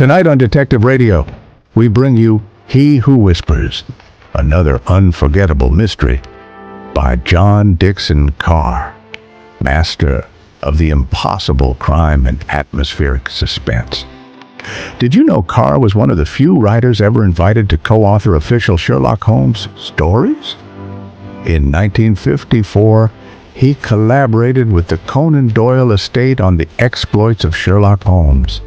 Tonight on Detective Radio, we bring you He Who Whispers, another unforgettable mystery by John Dixon Carr, master of the impossible crime and atmospheric suspense. Did you know Carr was one of the few writers ever invited to co-author official Sherlock Holmes stories? In 1954, he collaborated with the Conan Doyle estate on the exploits of Sherlock Holmes,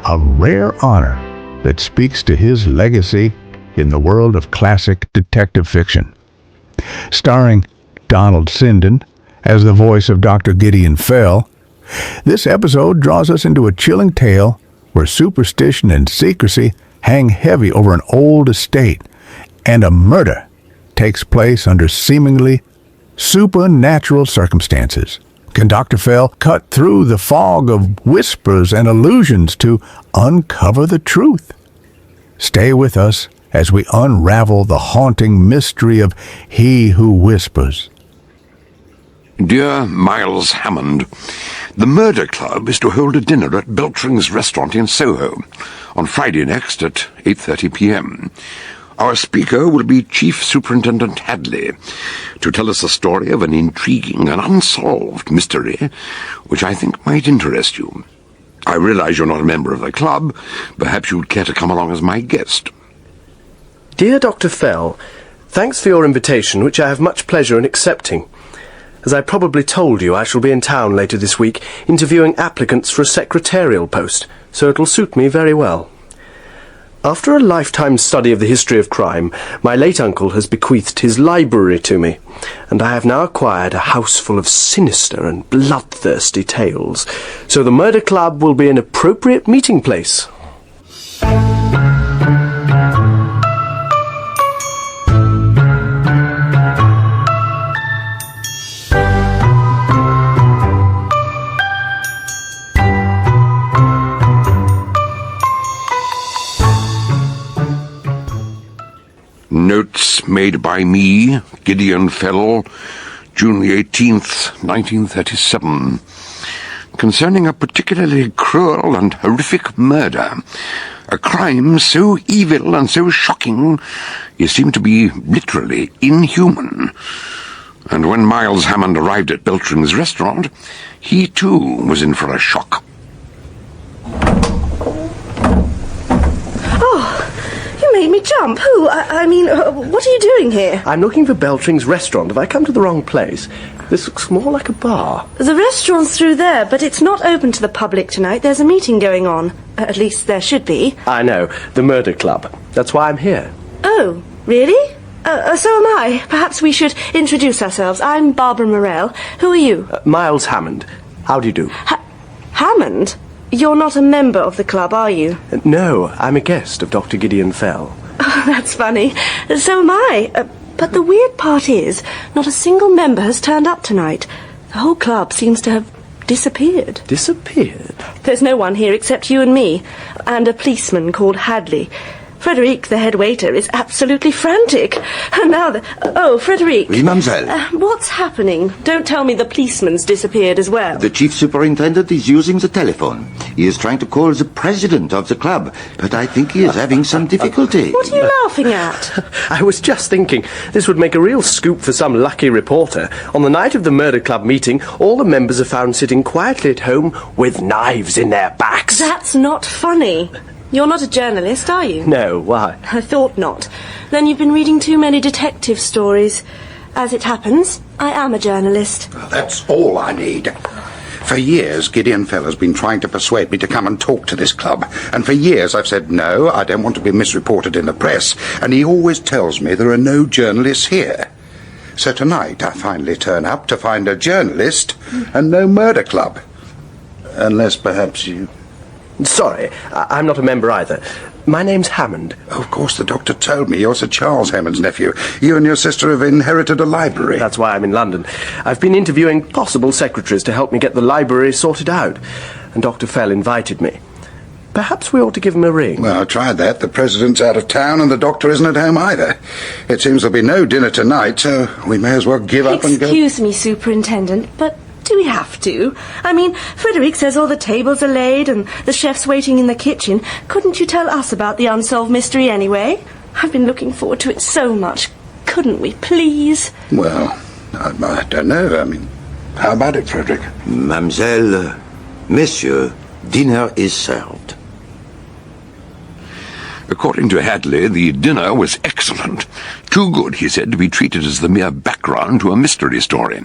a rare honor that speaks to his legacy in the world of classic detective fiction. Starring Donald Sinden as the voice of Dr. Gideon Fell, this episode draws us into a chilling tale where superstition and secrecy hang heavy over an old estate, and a murder takes place under seemingly supernatural circumstances. Can Dr. Fell cut through the fog of whispers and illusions to uncover the truth? Stay with us as we unravel the haunting mystery of He Who Whispers. Dear Miles Hammond, the Murder Club is to hold a dinner at Beltring's restaurant in Soho on Friday next at 8:30 p.m. Our speaker will be Chief Superintendent Hadley to tell us the story of an intriguing and unsolved mystery which I think might interest you. I realize you're not a member of the club. Perhaps you'd care to come along as my guest. Dear Dr. Fell, thanks for your invitation, which I have much pleasure in accepting. As I probably told you, I shall be in town later this week interviewing applicants for a secretarial post, so it'll suit me very well. After a lifetime study of the history of crime, my late uncle has bequeathed his library to me, and I have now acquired a house full of sinister and bloodthirsty tales, so the Murder Club will be an appropriate meeting place. Notes made by me, Gideon Fell, June the 18th, 1937, concerning a particularly cruel and horrific murder, a crime so evil and so shocking it seemed to be literally inhuman. And when Miles Hammond arrived at Beltring's restaurant, he too was in for a shock. Made me jump. Who? I mean, what are you doing here? I'm looking for Beltring's restaurant. Have I come to the wrong place? This looks more like a bar. The restaurant's through there, but it's not open to the public tonight. There's a meeting going on. At least there should be. I know. The Murder Club. That's why I'm here. Oh, really? So am I. Perhaps we should introduce ourselves. I'm Barbara Morell. Who are you? Miles Hammond. How do you do? Hammond? You're not a member of the club, are you? No, I'm a guest of Dr. Gideon Fell. Oh, that's funny. So am I. But the weird part is, not a single member has turned up tonight. The whole club seems to have disappeared. Disappeared? There's no one here except you and me, and a policeman called Hadley. Frederic, the head waiter, is absolutely frantic. And now Oh, Frederic. Oui, mademoiselle. What's happening? Don't tell me the policeman's disappeared as well. The chief superintendent is using the telephone. He is trying to call the president of the club, but I think he is having some difficulty. What are you laughing at? I was just thinking, this would make a real scoop for some lucky reporter. On the night of the Murder Club meeting, all the members are found sitting quietly at home with knives in their backs. That's not funny. You're not a journalist, are you? No, why? I thought not. Then you've been reading too many detective stories. As it happens, I am a journalist. Well, that's all I need. For years, Gideon Fell has been trying to persuade me to come and talk to this club. And for years I've said, no, I don't want to be misreported in the press. And he always tells me there are no journalists here. So tonight I finally turn up to find a journalist and no murder club. Unless perhaps you... Sorry, I'm not a member either. My name's Hammond. Oh, of course, the doctor told me you're Sir Charles Hammond's nephew. You and your sister have inherited a library. That's why I'm in London. I've been interviewing possible secretaries to help me get the library sorted out. And Dr. Fell invited me. Perhaps we ought to give him a ring. Well, I tried that. The president's out of town and the doctor isn't at home either. It seems there'll be no dinner tonight, so we may as well give up and go... Excuse me, Superintendent, but Do we have to? I mean, Frederick says all the tables are laid and the chef's waiting in the kitchen. Couldn't you tell us about the unsolved mystery anyway? I've been looking forward to it so much. Couldn't we, please? Well, I don't know. I mean, how about it, Frederick? Mademoiselle, Monsieur, dinner is served. According to Hadley, the dinner was excellent. Too good, he said, to be treated as the mere background to a mystery story.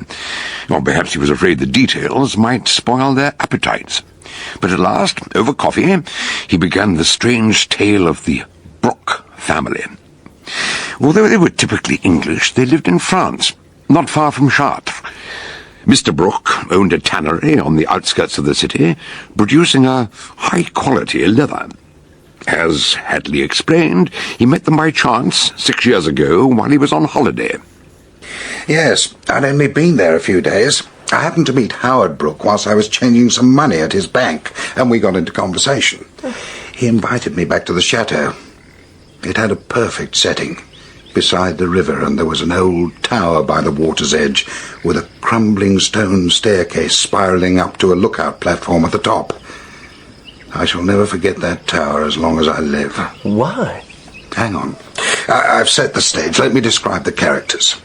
Or perhaps he was afraid the details might spoil their appetites. But at last, over coffee, he began the strange tale of the Brooke family. Although they were typically English, they lived in France, not far from Chartres. Mr. Brooke owned a tannery on the outskirts of the city, producing a high-quality leather. As Hadley explained, he met them by chance 6 years ago while he was on holiday. Yes, I'd only been there a few days. I happened to meet Howard Brooke whilst I was changing some money at his bank, and we got into conversation. He invited me back to the chateau. It had a perfect setting. Beside the river, and there was an old tower by the water's edge with a crumbling stone staircase spiralling up to a lookout platform at the top. I shall never forget that tower as long as I live. Why? Hang on. I've set the stage. Let me describe the characters.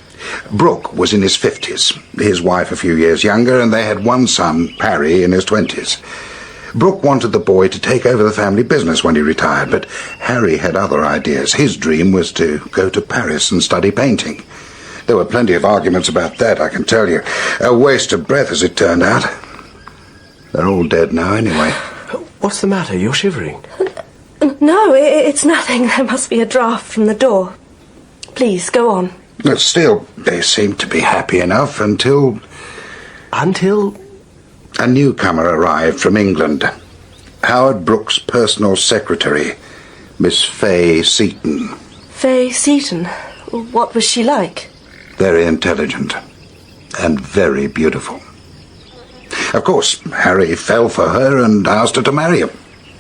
Brooke was in his 50s, his wife a few years younger, and they had one son, Parry, in his 20s. Brooke wanted the boy to take over the family business when he retired, but Harry had other ideas. His dream was to go to Paris and study painting. There were plenty of arguments about that, I can tell you. A waste of breath, as it turned out. They're all dead now, anyway. What's the matter? You're shivering. No, it's nothing. There must be a draught from the door. Please, go on. But still, they seemed to be happy enough until... Until? A newcomer arrived from England. Howard Brooke's personal secretary, Miss Fay Seaton. Fay Seaton? What was she like? Very intelligent and very beautiful. Of course, Harry fell for her and asked her to marry him.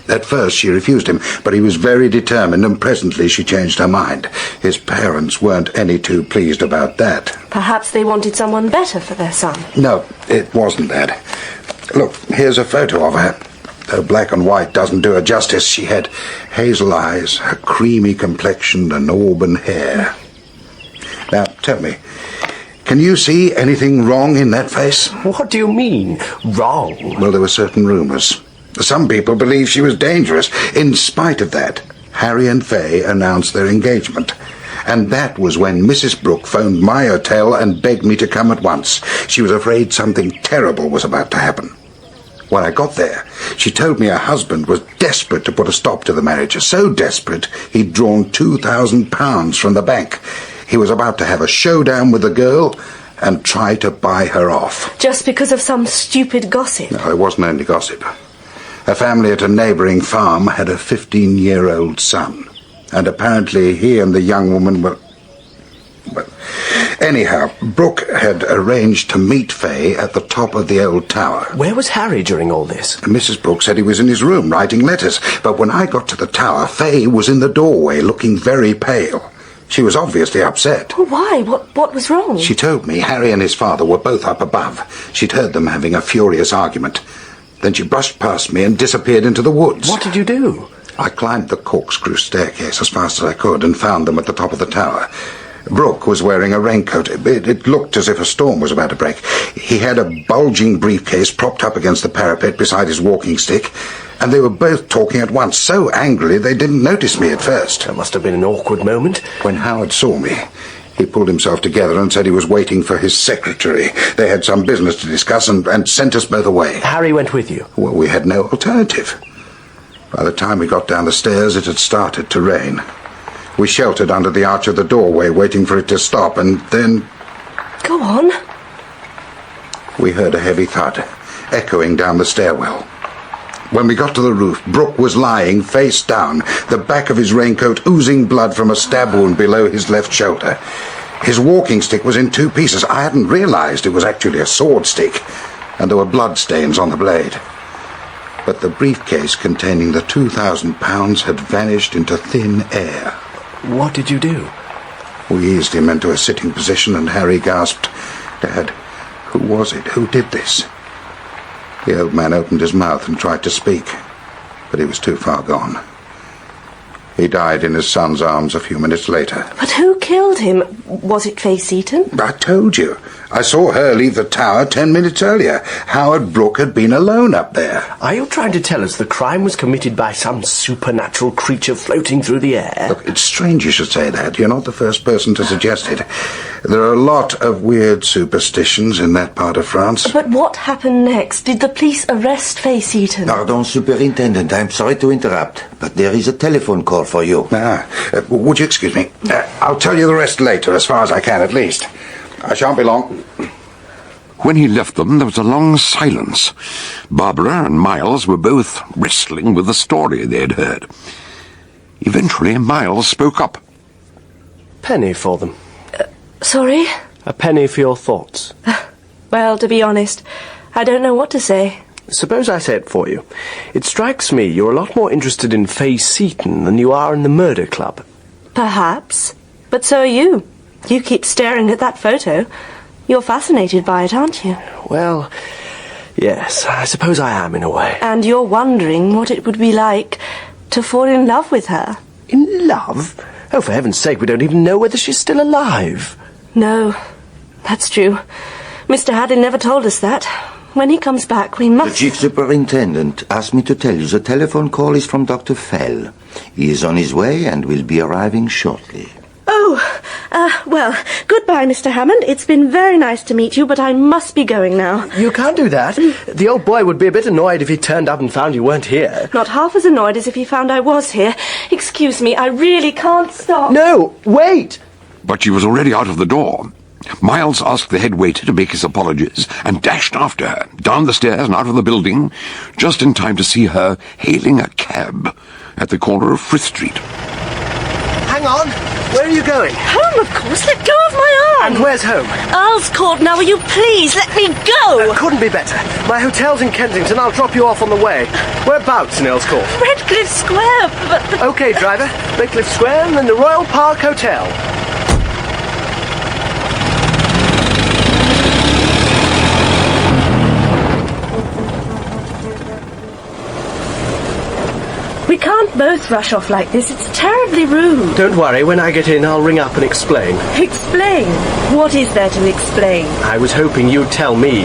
At first she refused him, but he was very determined, and presently she changed her mind. His parents weren't any too pleased about that. Perhaps they wanted someone better for their son. No, it wasn't that. Look, here's a photo of her. Though black and white doesn't do her justice, she had hazel eyes, a creamy complexion, and auburn hair. Now, tell me, can you see anything wrong in that face? What do you mean, wrong? Well, there were certain rumours. Some people believe she was dangerous. In spite of that, Harry and Fay announced their engagement. And that was when Mrs. Brooke phoned my hotel and begged me to come at once. She was afraid something terrible was about to happen. When I got there, she told me her husband was desperate to put a stop to the marriage. So desperate, he'd drawn £2,000 from the bank. He was about to have a showdown with the girl and try to buy her off. Just because of some stupid gossip? No, it wasn't only gossip. A family at a neighbouring farm had a 15-year-old son, and apparently he and the young woman were... Well, anyhow, Brooke had arranged to meet Fay at the top of the old tower. Where was Harry during all this? Mrs. Brooke said he was in his room writing letters, but when I got to the tower, Fay was in the doorway looking very pale. She was obviously upset. Why? What was wrong? She told me Harry and his father were both up above. She'd heard them having a furious argument. Then she brushed past me and disappeared into the woods. What did you do? I climbed the corkscrew staircase as fast as I could and found them at the top of the tower. Brooke was wearing a raincoat. It looked as if a storm was about to break. He had a bulging briefcase propped up against the parapet beside his walking stick, and they were both talking at once, so angrily they didn't notice me at first. That must have been an awkward moment. When Howard saw me, he pulled himself together and said he was waiting for his secretary. They had some business to discuss and sent us both away. Harry went with you? Well, we had no alternative. By the time we got down the stairs, it had started to rain. We sheltered under the arch of the doorway, waiting for it to stop, and then... Go on. We heard a heavy thud, echoing down the stairwell. When we got to the roof, Brooke was lying face down, the back of his raincoat oozing blood from a stab wound below his left shoulder. His walking stick was in two pieces. I hadn't realized it was actually a sword stick, and there were blood stains on the blade. But the briefcase containing the £2,000 had vanished into thin air. What did you do? We eased him into a sitting position, and Harry gasped, "Dad, Who was it? Who did this? The old man opened his mouth and tried to speak, but he was too far gone. He died in his son's arms a few minutes later. But who killed him? Was it Faye Seaton? I told you. I saw her leave the tower 10 minutes earlier. Howard Brooke had been alone up there. Are you trying to tell us the crime was committed by some supernatural creature floating through the air? Look, it's strange you should say that. You're not the first person to suggest it. There are a lot of weird superstitions in that part of France. But what happened next? Did the police arrest Faye Seaton? Pardon, Superintendent, I'm sorry to interrupt, but there is a telephone call for you. Would you excuse me? I'll tell you the rest later, as far as I can, at least. I shan't be long. When he left them, there was a long silence. Barbara and Miles were both wrestling with the story they'd heard. Eventually, Miles spoke up. Penny for them. Sorry? A penny for your thoughts. Well, to be honest, I don't know what to say. Suppose I say it for you. It strikes me you're a lot more interested in Faye Seaton than you are in the murder club. Perhaps. But so are you. You keep staring at that photo. You're fascinated by it, aren't you? Well, yes, I suppose I am in a way. And you're wondering what it would be like to fall in love with her. In love? Oh, for heaven's sake, we don't even know whether she's still alive. No, that's true. Mr. Haddon never told us that. When he comes back, we must... The Chief Superintendent asked me to tell you the telephone call is from Dr. Fell. He is on his way and will be arriving shortly. Oh, well, goodbye, Mr. Hammond. It's been very nice to meet you, but I must be going now. You can't do that. The old boy would be a bit annoyed if he turned up and found you weren't here. Not half as annoyed as if he found I was here. Excuse me, I really can't stop. No, wait! But she was already out of the door. Miles asked the head waiter to make his apologies and dashed after her, down the stairs and out of the building, just in time to see her hailing a cab at the corner of Frith Street. Hang on! Where are you going? Home, of course. Let go of my arm. And where's home? Earl's Court. Now, will you please let me go? Couldn't be better. My hotel's in Kensington. I'll drop you off on the way. Whereabouts in Earl's Court? Redcliffe Square, but... OK, driver. Redcliffe Square and then the Royal Park Hotel. We can't both rush off like this. It's terribly rude. Don't worry. When I get in, I'll ring up and explain. Explain? What is there to explain? I was hoping you'd tell me.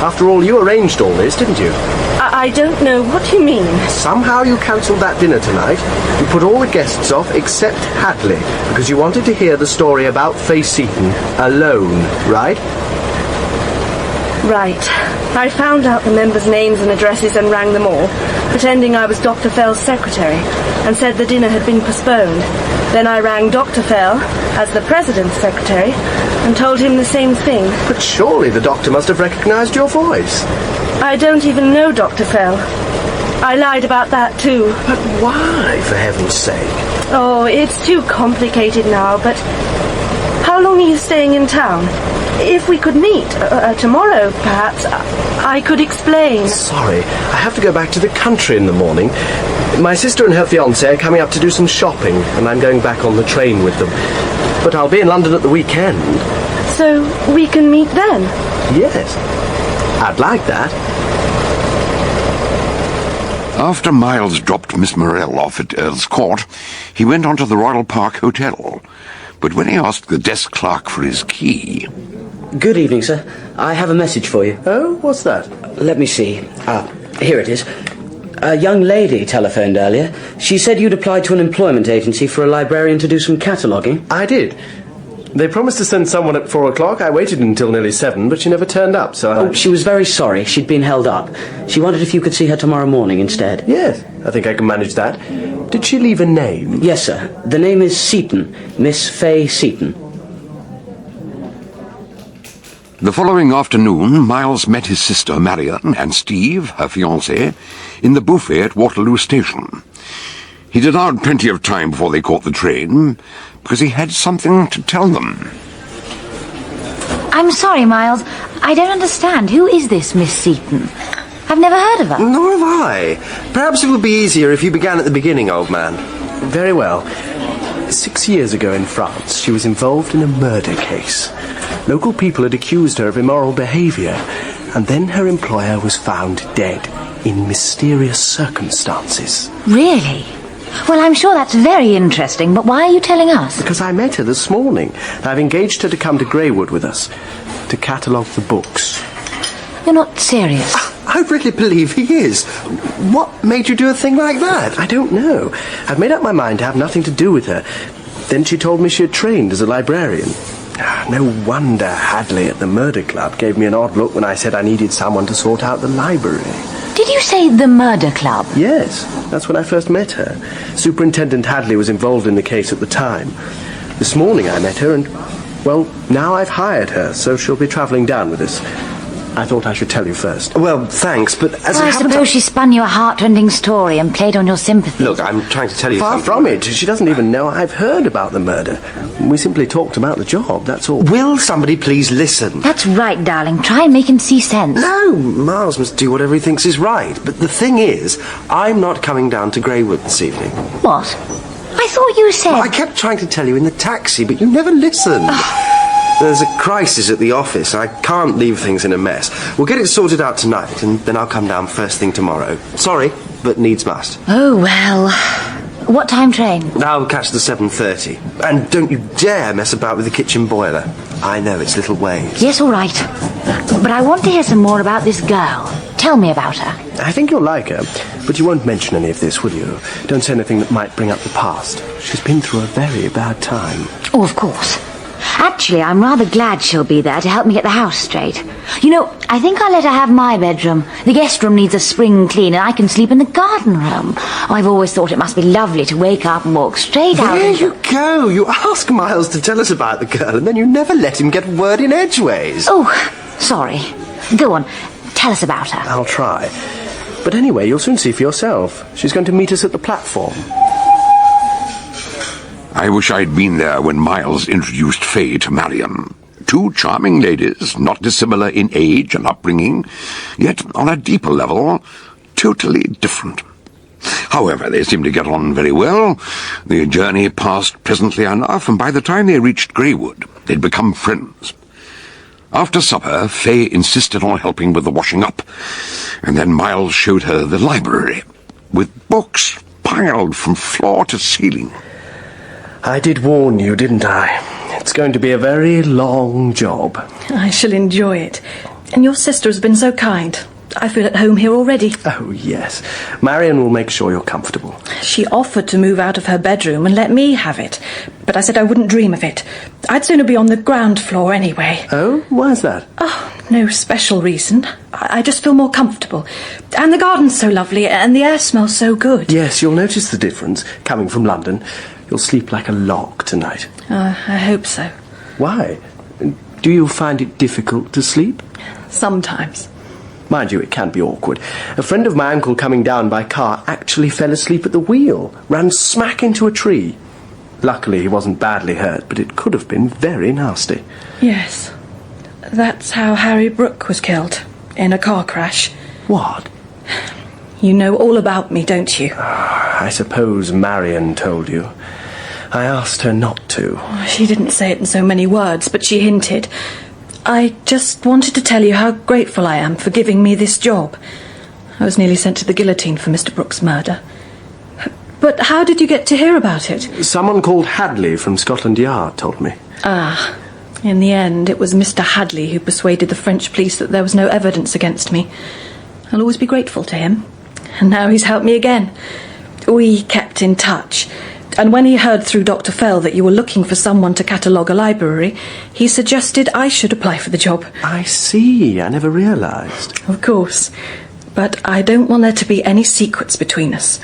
After all, you arranged all this, didn't you? I don't know what you mean. Somehow you cancelled that dinner tonight. You put all the guests off except Hadley, because you wanted to hear the story about Faye Seaton alone, right? Right. I found out the members' names and addresses and rang them all, pretending I was Dr. Fell's secretary, and said the dinner had been postponed. Then I rang Dr. Fell, as the president's secretary, and told him the same thing. But surely the doctor must have recognised your voice. I don't even know Dr. Fell. I lied about that too. But why, for heaven's sake? Oh, it's too complicated now, but... How long are you staying in town? If we could meet, tomorrow, perhaps, I could explain. Sorry, I have to go back to the country in the morning. My sister and her fiancé are coming up to do some shopping, and I'm going back on the train with them. But I'll be in London at the weekend. So we can meet then? Yes, I'd like that. After Miles dropped Miss Morell off at Earl's Court, he went on to the Royal Park Hotel. But when he asked the desk clerk for his key... Good evening, sir. I have a message for you. Oh, what's that? Let me see. Here it is. A young lady telephoned earlier. She said you'd applied to an employment agency for a librarian to do some cataloguing. I did. They promised to send someone at 4 o'clock. I waited until nearly 7, but she never turned up, so she was very sorry. She'd been held up. She wondered if you could see her tomorrow morning instead. Yes, I think I can manage that. Did she leave a name? Yes, sir. The name is Seaton. Miss Faye Seaton. The following afternoon, Miles met his sister Marion and Steve, her fiancé, in the buffet at Waterloo Station. He'd allowed plenty of time before they caught the train, because he had something to tell them. I'm sorry, Miles. I don't understand. Who is this Miss Seaton? I've never heard of her. Nor have I. Perhaps it would be easier if you began at the beginning, old man. Very well. 6 years ago in France, she was involved in a murder case. Local people had accused her of immoral behaviour, and then her employer was found dead in mysterious circumstances. Really? Well, I'm sure that's very interesting, but why are you telling us? Because I met her this morning. I've engaged her to come to Greywood with us, to catalogue the books. You're not serious. I really believe he is. What made you do a thing like that? I don't know. I've made up my mind to have nothing to do with her. Then she told me she had trained as a librarian. No wonder Hadley at the murder club gave me an odd look when I said I needed someone to sort out the library. Did you say the murder club? Yes, that's when I first met her. Superintendent Hadley was involved in the case at the time. This morning I met her and, well, now I've hired her, so she'll be travelling down with us. I thought I should tell you first. Well, thanks, but as I suppose she spun you a heart-rending story and played on your sympathy. Look, I'm trying to tell you Far from it. She doesn't even know I've heard about the murder. We simply talked about the job, that's all. Will somebody please listen? That's right, darling. Try and make him see sense. No, Miles must do whatever he thinks is right. But the thing is, I'm not coming down to Greywood this evening. What? I thought you said... Well, I kept trying to tell you in the taxi, but you never listened. There's a crisis at the office. I can't leave things in a mess. We'll get it sorted out tonight, and then I'll come down first thing tomorrow. Sorry, but needs must. Oh, well... What time train? I'll catch the 7:30. And don't you dare mess about with the kitchen boiler. I know it's little ways. Yes, all right. But I want to hear some more about this girl. Tell me about her. I think you'll like her, but you won't mention any of this, will you? Don't say anything that might bring up the past. She's been through a very bad time. Oh, of course. Actually, I'm rather glad she'll be there to help me get the house straight. You know, I think I'll let her have my bedroom. The guest room needs a spring clean and I can sleep in the garden room. Oh, I've always thought it must be lovely to wake up and walk straight out. There you go. You ask Miles to tell us about the girl and then you never let him get a word in edgeways. Oh, sorry. Go on. Tell us about her. I'll try. But anyway, you'll soon see for yourself. She's going to meet us at the platform. I wish I'd been there when Miles introduced Fay to Marion. Two charming ladies, not dissimilar in age and upbringing, yet on a deeper level, totally different. However, they seemed to get on very well. The journey passed pleasantly enough, and by the time they reached Greywood, they'd become friends. After supper, Fay insisted on helping with the washing up, and then Miles showed her the library, with books piled from floor to ceiling. I did warn you, didn't I? It's going to be a very long job. I shall enjoy it. And your sister has been so kind. I feel at home here already. Oh, yes. Marion will make sure you're comfortable. She offered to move out of her bedroom and let me have it. But I said I wouldn't dream of it. I'd sooner be on the ground floor anyway. Oh, why's that? Oh, no special reason. I just feel more comfortable. And the garden's so lovely and the air smells so good. Yes, you'll notice the difference, coming from London. You'll sleep like a log tonight. I hope so. Why? Do you find it difficult to sleep? Sometimes. Mind you, it can be awkward. A friend of my uncle coming down by car actually fell asleep at the wheel, ran smack into a tree. Luckily, he wasn't badly hurt, but it could have been very nasty. Yes. That's how Harry Brooke was killed, in a car crash. What? You know all about me, don't you? I suppose Marion told you. I asked her not to. She didn't say it in so many words, but she hinted. I just wanted to tell you how grateful I am for giving me this job. I was nearly sent to the guillotine for Mr. Brooke's murder. But how did you get to hear about it? Someone called Hadley from Scotland Yard told me. Ah, in the end, it was Mr. Hadley who persuaded the French police that there was no evidence against me. I'll always be grateful to him. And now he's helped me again. We kept in touch. And when he heard through Dr. Fell that you were looking for someone to catalogue a library, he suggested I should apply for the job. I see. I never realised. Of course. But I don't want there to be any secrets between us.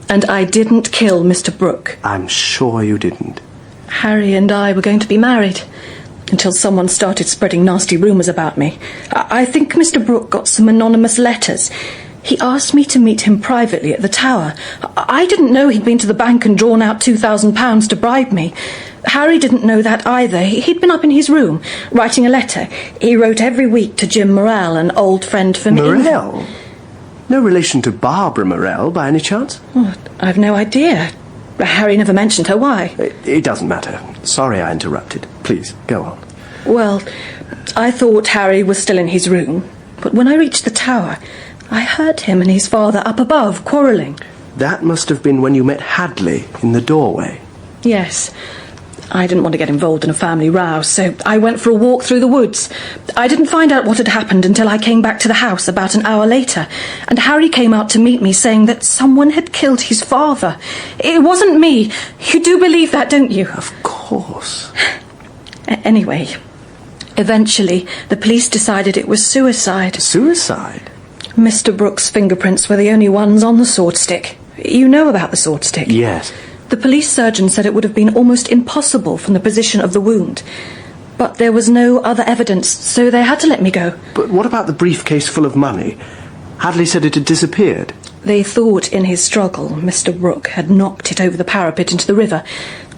And I didn't kill Mr. Brooke. I'm sure you didn't. Harry and I were going to be married. Until someone started spreading nasty rumours about me. I think Mr. Brooke got some anonymous letters. He asked me to meet him privately at the tower. I didn't know he'd been to the bank and drawn out £2,000 to bribe me. Harry didn't know that either. He'd been up in his room, writing a letter. He wrote every week to Jim Morell, an old friend from Morell? No relation to Barbara Morell, by any chance? Oh, I've no idea. Harry never mentioned her. Why? It doesn't matter. Sorry I interrupted. Please, go on. Well, I thought Harry was still in his room, but when I reached the tower, I heard him and his father up above quarrelling. That must have been when you met Hadley in the doorway. Yes. I didn't want to get involved in a family row, so I went for a walk through the woods. I didn't find out what had happened until I came back to the house about an hour later, and Harry came out to meet me saying that someone had killed his father. It wasn't me. You do believe that, don't you? Of course. Anyway, eventually the police decided it was suicide. Suicide? Mr. Brooke's fingerprints were the only ones on the sword stick. You know about the sword stick? Yes. The police surgeon said it would have been almost impossible from the position of the wound. But there was no other evidence, so they had to let me go. But what about the briefcase full of money? Hadley said it had disappeared. They thought in his struggle Mr. Brooke had knocked it over the parapet into the river.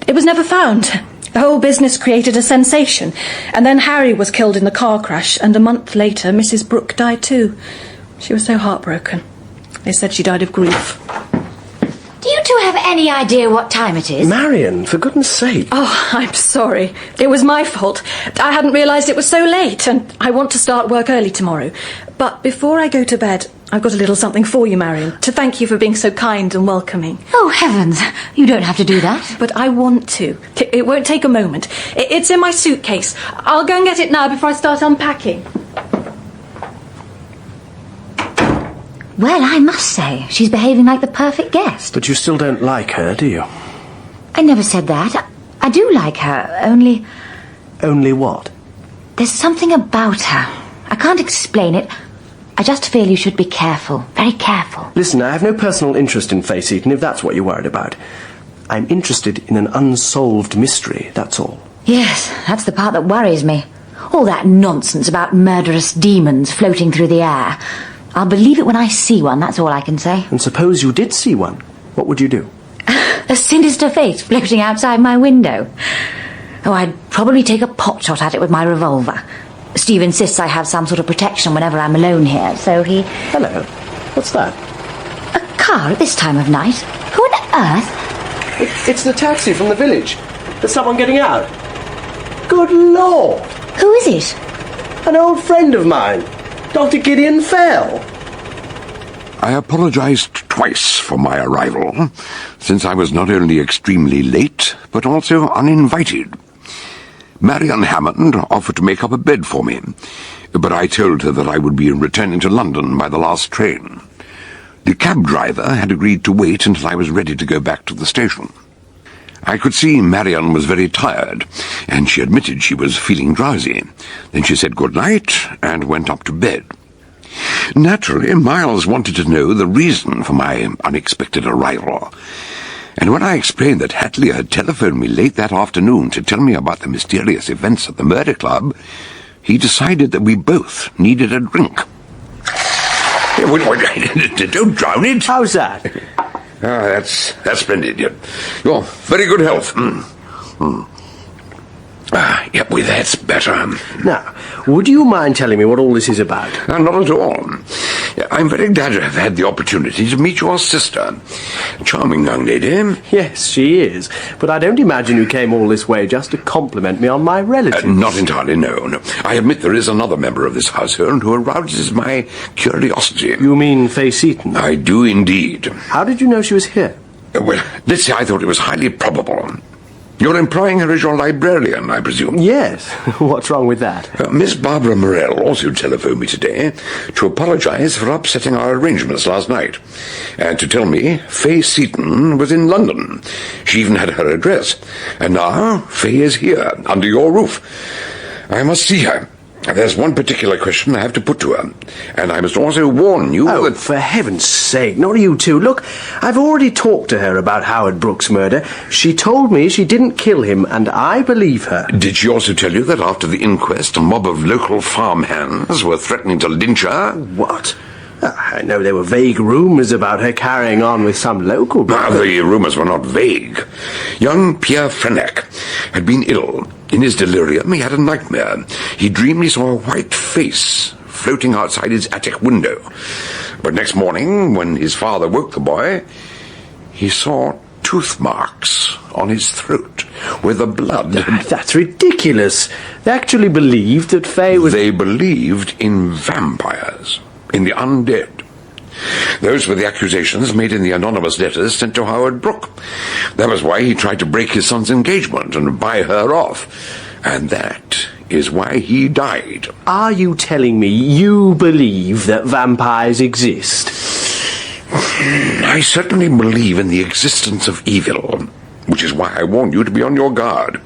It was never found. The whole business created a sensation. And then Harry was killed in the car crash, and a month later Mrs. Brooke died too. She was so heartbroken. They said she died of grief. Do you two have any idea what time it is? Marion, for goodness sake. Oh, I'm sorry. It was my fault. I hadn't realised it was so late, and I want to start work early tomorrow. But before I go to bed, I've got a little something for you, Marion, to thank you for being so kind and welcoming. Oh, heavens. You don't have to do that. But I want to. It won't take a moment. It's in my suitcase. I'll go and get it now before I start unpacking. Well, I must say, she's behaving like the perfect guest. But you still don't like her, do you? I never said that. I do like her, only... Only what? There's something about her. I can't explain it. I just feel you should be careful. Very careful. Listen, I have no personal interest in Faye Seton, if that's what you're worried about. I'm interested in an unsolved mystery, that's all. Yes, that's the part that worries me. All that nonsense about murderous demons floating through the air. I'll believe it when I see one, that's all I can say. And suppose you did see one, what would you do? A sinister face floating outside my window. Oh, I'd probably take a pot shot at it with my revolver. Steve insists I have some sort of protection whenever I'm alone here, so he... Hello. What's that? A car at this time of night? Who on earth? It's the taxi from the village. There's someone getting out. Good Lord! Who is it? An old friend of mine, Dr. Gideon Fell. I apologised twice for my arrival, since I was not only extremely late, but also uninvited. Marion Hammond offered to make up a bed for me, but I told her that I would be returning to London by the last train. The cab driver had agreed to wait until I was ready to go back to the station. I could see Marion was very tired, and she admitted she was feeling drowsy. Then she said good night and went up to bed. Naturally, Miles wanted to know the reason for my unexpected arrival, and when I explained that Hadley had telephoned me late that afternoon to tell me about the mysterious events at the murder club, he decided that we both needed a drink. Don't drown it. How's that? That's splendid. Your very good health. Yep, well, that's better. Now, would you mind telling me what all this is about? Not at all. I'm very glad to have had the opportunity to meet your sister. Charming young lady. Yes, she is. But I don't imagine you came all this way just to compliment me on my relatives. Not entirely, no. I admit there is another member of this household who arouses my curiosity. You mean Faye Seton? I do indeed. How did you know she was here? Well, let's say I thought it was highly probable. You're employing her as your librarian, I presume? Yes. What's wrong with that? Miss Barbara Morell also telephoned me today to apologise for upsetting our arrangements last night, and to tell me Faye Seton was in London. She even had her address. And now Faye is here, under your roof. I must see her. There's one particular question I have to put to her, and I must also warn you that... for heaven's sake, not you two. Look, I've already talked to her about Howard Brooke's murder. She told me she didn't kill him, and I believe her. Did she also tell you that after the inquest, a mob of local farmhands were threatening to lynch her? What? I know there were vague rumours about her carrying on with some local... The rumours were not vague. Young Pierre Freneck had been ill. In his delirium, he had a nightmare. He dreamed he saw a white face floating outside his attic window. But next morning, when his father woke the boy, he saw tooth marks on his throat, where the blood had... That's ridiculous. They actually believed that Fay was... They believed in vampires, in the undead. Those were the accusations made in the anonymous letters sent to Howard Brooke. That was why he tried to break his son's engagement and buy her off. And that is why he died. Are you telling me you believe that vampires exist? I certainly believe in the existence of evil, which is why I warned you to be on your guard.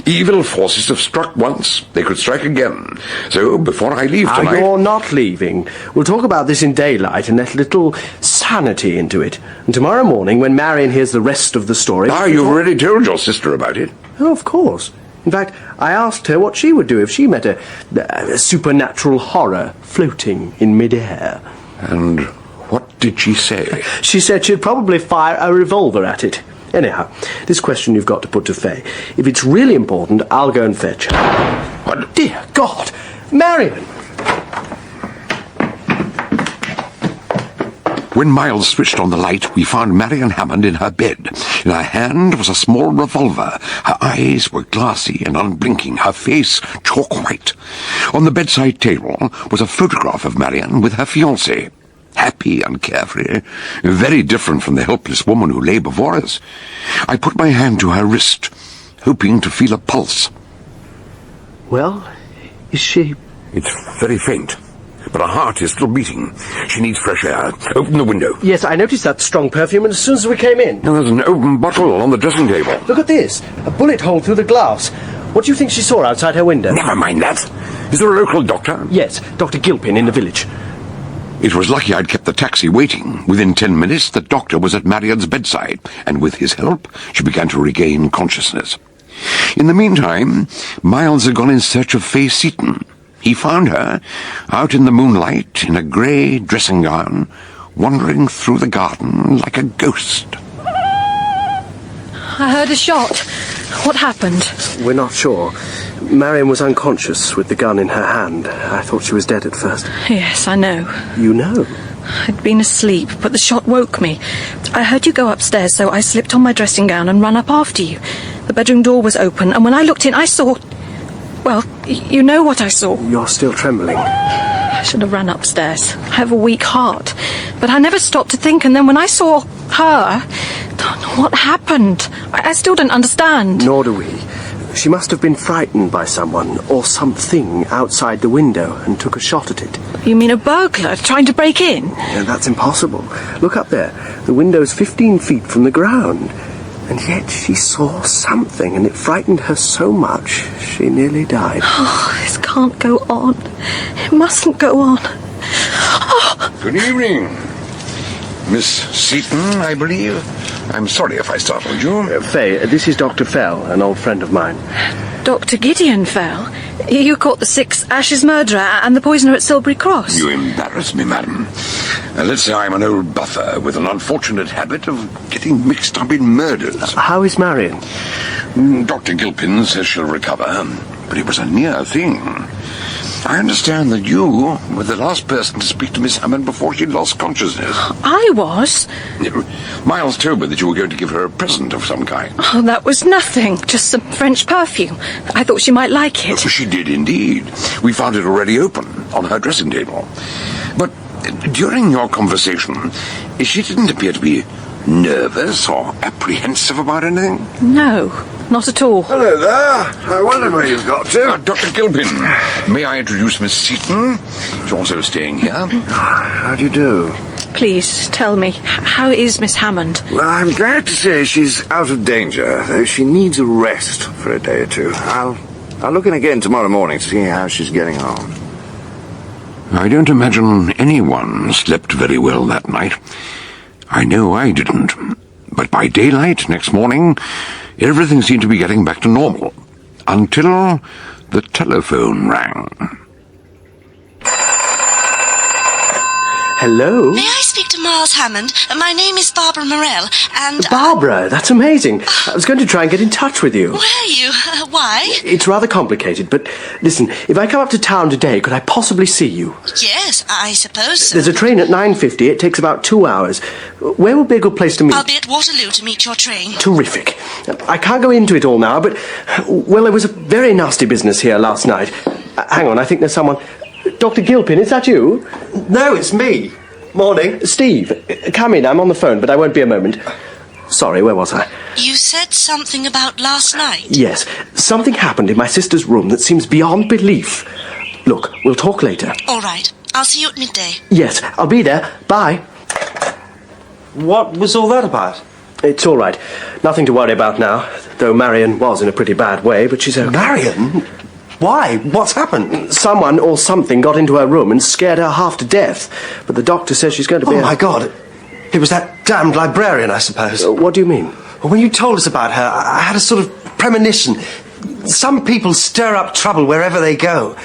Evil forces have struck once, they could strike again. So, before I leave tonight... You're not leaving. We'll talk about this in daylight and let a little sanity into it. And tomorrow morning, when Marion hears the rest of the story... You've already told your sister about it. Oh, of course. In fact, I asked her what she would do if she met a supernatural horror floating in midair. And what did she say? She said she'd probably fire a revolver at it. Anyhow, this question you've got to put to Fay. If it's really important, I'll go and fetch her. What? Dear God! Marion! When Miles switched on the light, we found Marion Hammond in her bed. In her hand was a small revolver. Her eyes were glassy and unblinking, her face chalk white. On the bedside table was a photograph of Marion with her fiancé. Happy and carefree, very different from the helpless woman who lay before us. I put my hand to her wrist, hoping to feel a pulse. Well, is she... It's very faint, but her heart is still beating. She needs fresh air. Open the window. Yes, I noticed that strong perfume as soon as we came in. Now, there's an open bottle on the dressing table. Look at this. A bullet hole through the glass. What do you think she saw outside her window? Never mind that. Is there a local doctor? Yes, Dr. Gilpin in the village. It was lucky I'd kept the taxi waiting. Within 10 minutes, the doctor was at Marion's bedside, and with his help, she began to regain consciousness. In the meantime, Miles had gone in search of Fay Seaton. He found her, out in the moonlight, in a grey dressing gown, wandering through the garden like a ghost. I heard a shot. What happened? We're not sure. Marion was unconscious with the gun in her hand. I thought she was dead at first. Yes, I know. You know? I'd been asleep, but the shot woke me. I heard you go upstairs, so I slipped on my dressing gown and ran up after you. The bedroom door was open, and when I looked in, I saw... Well, you know what I saw. You're still trembling. I should have ran upstairs. I have a weak heart. But I never stopped to think, and then when I saw her... What happened? I still don't understand. Nor do we. She must have been frightened by someone or something outside the window and took a shot at it. You mean a burglar trying to break in? Yeah, that's impossible. Look up there. The window's 15 feet from the ground. And yet she saw something, and it frightened her so much she nearly died. Oh, this can't go on. It mustn't go on. Oh. Good evening. Miss Seaton, I believe. I'm sorry if I startled you. Fay, this is Dr. Fell, an old friend of mine. Dr. Gideon Fell? You caught the 6 Ashes murderer and the poisoner at Silbury Cross? You embarrass me, madam. Let's say I'm an old buffer with an unfortunate habit of getting mixed up in murders. How is Marion? Dr. Gilpin says she'll recover, but it was a near thing. I understand that you were the last person to speak to Miss Hammond before she lost consciousness. I was? Miles told me that you were going to give her a present of some kind. Oh, that was nothing. Just some French perfume. I thought she might like it. She did indeed. We found it already open on her dressing table. But during your conversation, she didn't appear to be nervous or apprehensive about anything? No, not at all. Hello there. I wondered where you've got to. Dr. Gilpin, may I introduce Miss Seaton? She's also staying here. How do you do? Please, tell me, how is Miss Hammond? Well, I'm glad to say she's out of danger, though she needs a rest for a day or two. I'll look in again tomorrow morning to see how she's getting on. I don't imagine anyone slept very well that night. I know I didn't. But by daylight next morning, everything seemed to be getting back to normal. Until the telephone rang. Hello? May I speak to Miles Hammond? My name is Barbara Morell, and... Barbara, that's amazing. I was going to try and get in touch with you. Were you? Why? It's rather complicated, but listen, if I come up to town today, could I possibly see you? Yes, I suppose so. There's a train at 9:50. It takes about 2 hours. Where would be a good place to meet? I'll be at Waterloo to meet your train. Terrific. I can't go into it all now, but... Well, there was a very nasty business here last night. Hang on, I think there's someone... Dr. Gilpin, is that you? No, it's me. Morning. Steve, come in. I'm on the phone, but I won't be a moment. Sorry, where was I? You said something about last night. Yes, something happened in my sister's room that seems beyond belief. Look, we'll talk later. All right. I'll see you at midday. Yes, I'll be there. Bye. What was all that about? It's all right. Nothing to worry about now, though Marion was in a pretty bad way, but she's okay. Marion? Why? What's happened? Someone or something got into her room and scared her half to death, but the doctor says she's going to be... Oh, my God. It was that damned librarian, I suppose. What do you mean? Well, when you told us about her, I had a sort of premonition. Some people stir up trouble wherever they go.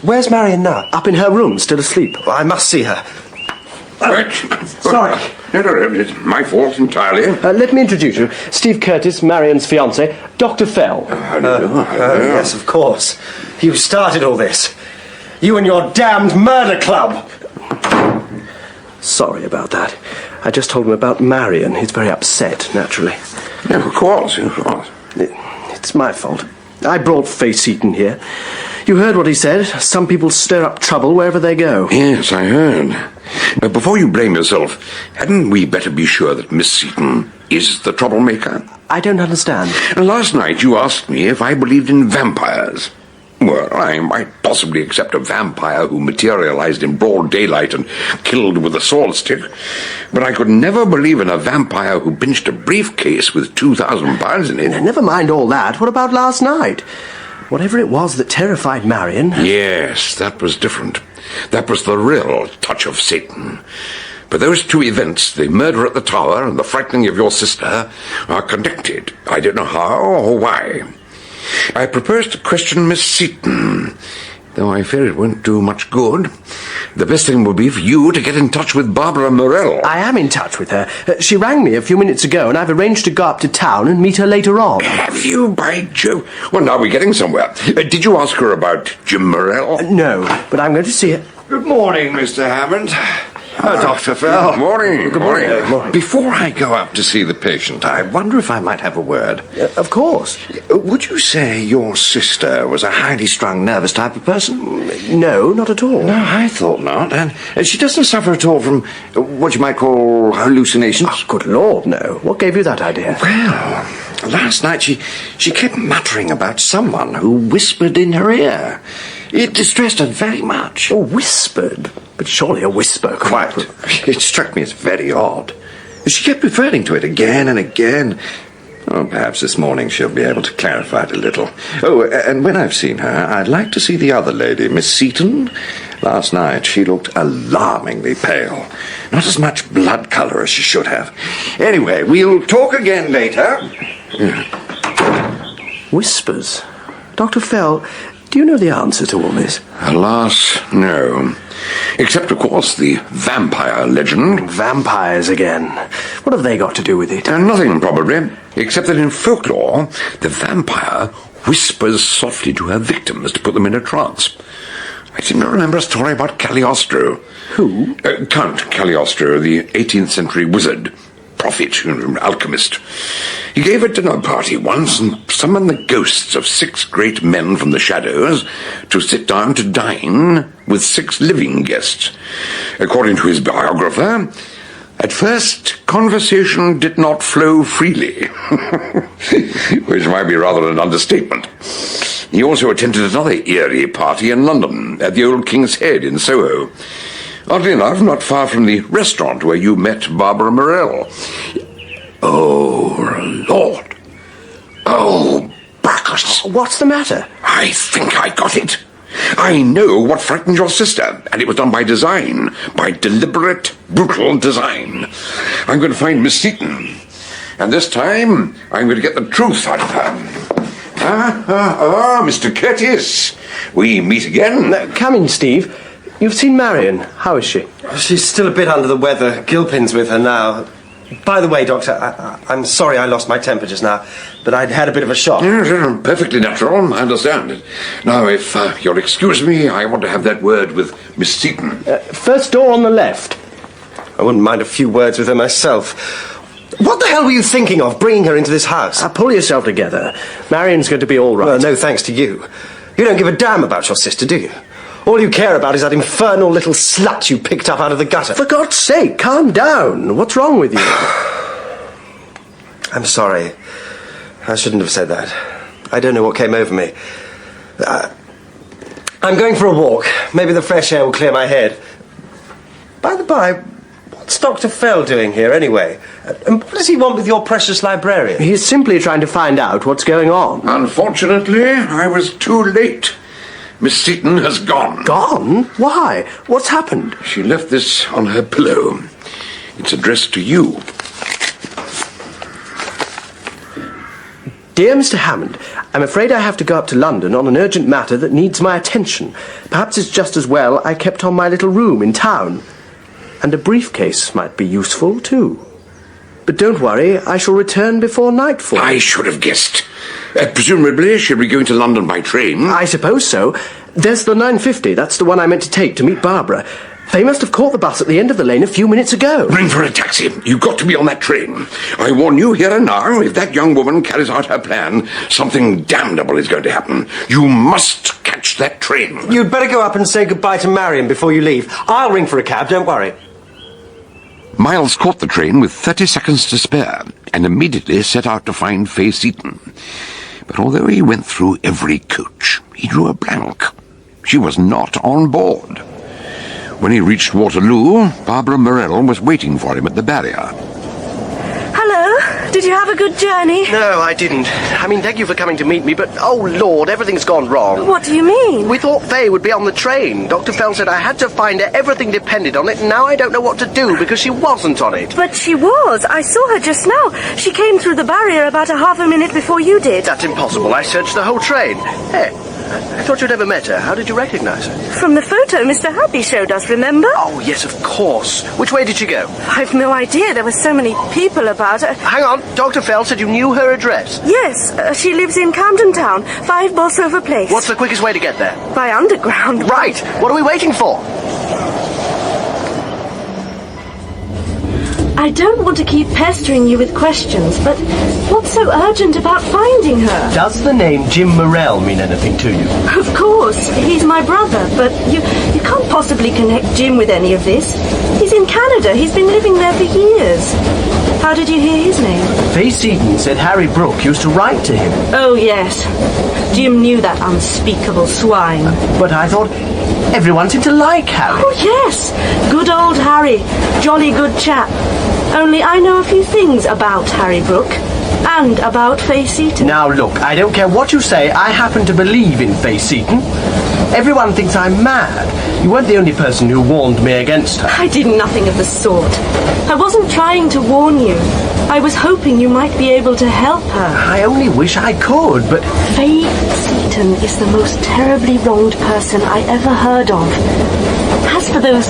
Where's Marion now? Up in her room, still asleep. Well, I must see her. Sorry. No, it's my fault entirely. Let me introduce you. Steve Curtis, Marion's fiancé, Dr. Fell. Yes, of course. You started all this. You and your damned murder club. Sorry about that. I just told him about Marion. He's very upset, naturally. No, of course. It's my fault. I brought Faye Seaton here. You heard what he said. Some people stir up trouble wherever they go. Yes, I heard. Now, before you blame yourself, hadn't we better be sure that Miss Seaton is the troublemaker? I don't understand. Last night you asked me if I believed in vampires. Well, I might possibly accept a vampire who materialized in broad daylight and killed with a sword stick, but I could never believe in a vampire who pinched a briefcase with £2,000 in it. Never mind all that. What about last night? Whatever it was that terrified Marion... Yes, that was different. That was the real touch of Satan. But those two events, the murder at the tower and the frightening of your sister, are connected. I don't know how or why. I propose to question Miss Seaton, though I fear it won't do much good. The best thing will be for you to get in touch with Barbara Morell. I am in touch with her. She rang me a few minutes ago, and I've arranged to go up to town and meet her later on. Have you, by Jove? Well, now we're getting somewhere. Did you ask her about Jim Morell? No, but I'm going to see her. Good morning, Mr. Hammond. Dr. Fell. Good morning. Good morning. Before I go up to see the patient, I wonder if I might have a word. Of course. Would you say your sister was a highly strung, nervous type of person? No, not at all. No, I thought not. And she doesn't suffer at all from what you might call hallucinations? Oh, good Lord, no. What gave you that idea? Well, last night she kept muttering about someone who whispered in her ear. It distressed her very much. Oh, whispered? But surely a whisper... Quite. It struck me as very odd. She kept referring to it again and again. Oh, perhaps this morning she'll be able to clarify it a little. Oh, and when I've seen her, I'd like to see the other lady, Miss Seaton. Last night she looked alarmingly pale. Not as much blood colour as she should have. Anyway, we'll talk again later. Whispers? Dr. Fell, do you know the answer to all this? Alas, no. Except, of course, the vampire legend. Vampires again. What have they got to do with it? Nothing, probably, except that in folklore, the vampire whispers softly to her victims to put them in a trance. I seem to remember a story about Cagliostro. Who? Count Cagliostro, the 18th century wizard, prophet, alchemist. He gave a dinner party once and summoned the ghosts of 6 great men from the shadows to sit down to dine with 6 living guests. According to his biographer, at first conversation did not flow freely, which might be rather an understatement. He also attended another eerie party in London, at the Old King's Head in Soho. Oddly enough, not far from the restaurant where you met Barbara Morell. Oh, Lord. Oh, Bacchus. What's the matter? I think I got it. I know what frightened your sister, and it was done by design, by deliberate, brutal design. I'm going to find Miss Seaton, and this time I'm going to get the truth out of her. Mr. Curtis, we meet again. Come in, Steve. You've seen Marion. How is she? She's still a bit under the weather. Gilpin's with her now. By the way, Doctor, I'm sorry I lost my temper just now, but I'd had a bit of a shock. Yes, perfectly natural, I understand. Now, if you'll excuse me, I want to have that word with Miss Seaton. First door on the left. I wouldn't mind a few words with her myself. What the hell were you thinking of, bringing her into this house? Pull yourself together. Marion's going to be all right. Well, no thanks to you. You don't give a damn about your sister, do you? All you care about is that infernal little slut you picked up out of the gutter. For God's sake, calm down. What's wrong with you? I'm sorry. I shouldn't have said that. I don't know what came over me. I'm going for a walk. Maybe the fresh air will clear my head. By the by, what's Dr. Fell doing here, anyway? And what does he want with your precious librarian? He's simply trying to find out what's going on. Unfortunately, I was too late. Miss Seaton has gone. Gone? Why? What's happened? She left this on her pillow. It's addressed to you. Dear Mr. Hammond, I'm afraid I have to go up to London on an urgent matter that needs my attention. Perhaps it's just as well I kept on my little room in town. And a briefcase might be useful, too. But don't worry, I shall return before nightfall. I should have guessed. Presumably, she'll be going to London by train. I suppose so. There's the 9:50. That's the one I meant to take to meet Barbara. They must have caught the bus at the end of the lane a few minutes ago. Ring for a taxi. You've got to be on that train. I warn you here and now, if that young woman carries out her plan, something damnable is going to happen. You must catch that train. You'd better go up and say goodbye to Marion before you leave. I'll ring for a cab, don't worry. Miles caught the train with 30 seconds to spare and immediately set out to find Fay Seaton. But although he went through every coach, he drew a blank. She was not on board. When he reached Waterloo, Barbara Morell was waiting for him at the barrier. Hello? Did you have a good journey? No, I didn't. I mean, thank you for coming to meet me, but, oh, Lord, everything's gone wrong. What do you mean? We thought Faye would be on the train. Dr. Fell said I had to find her. Everything depended on it, and now I don't know what to do because she wasn't on it. But she was. I saw her just now. She came through the barrier about a half a minute before you did. That's impossible. I searched the whole train. Hey, I thought you'd never met her. How did you recognize her? From the photo Mr. Happy showed us, remember? Oh, yes, of course. Which way did she go? I've no idea. There were so many people about her. Hang on. Dr. Fell said you knew her address. Yes, she lives in Camden Town, 5 Bolsover Place. What's the quickest way to get there? By underground. Right. What are we waiting for? I don't want to keep pestering you with questions, but what's so urgent about finding her? Does the name Jim Morell mean anything to you? Of course, he's my brother, but you can't possibly connect Jim with any of this. He's in Canada. He's been living there for years. How did you hear his name? Fay Seaton said Harry Brooke used to write to him. Oh, yes. Jim knew that unspeakable swine. But I thought everyone seemed to like Harry. Oh, yes. Good old Harry. Jolly good chap. Only I know a few things about Harry Brooke. And about Fay Seaton. Now, look, I don't care what you say. I happen to believe in Fay Seaton. Everyone thinks I'm mad. You weren't the only person who warned me against her. I did nothing of the sort. I wasn't trying to warn you. I was hoping you might be able to help her. I only wish I could, but... Fay Seaton is the most terribly wronged person I ever heard of. As for those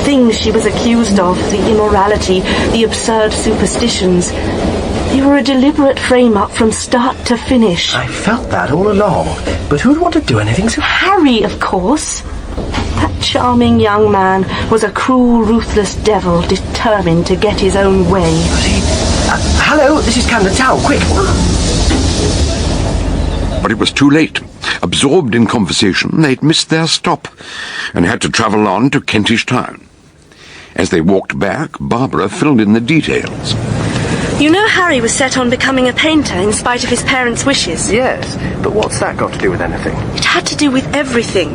things she was accused of, the immorality, the absurd superstitions, they were a deliberate frame-up from start to finish. I felt that all along, but who'd want to do anything so... Harry, of course. That charming young man was a cruel, ruthless devil determined to get his own way. But he... hello, this is Camden Town, quick! But it was too late. Absorbed in conversation, they'd missed their stop and had to travel on to Kentish Town. As they walked back, Barbara filled in the details. You know Harry was set on becoming a painter in spite of his parents' wishes? Yes, but what's that got to do with anything? It had to do with everything.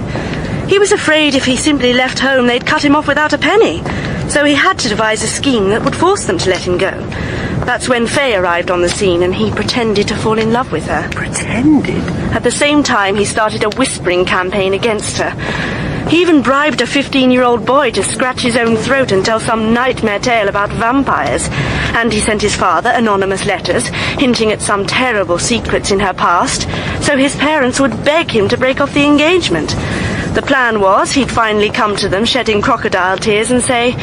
He was afraid if he simply left home they'd cut him off without a penny. So he had to devise a scheme that would force them to let him go. That's when Fay arrived on the scene and he pretended to fall in love with her. Pretended? At the same time, he started a whispering campaign against her. He even bribed a 15-year-old boy to scratch his own throat and tell some nightmare tale about vampires. And he sent his father anonymous letters, hinting at some terrible secrets in her past, so his parents would beg him to break off the engagement. The plan was he'd finally come to them, shedding crocodile tears, and say,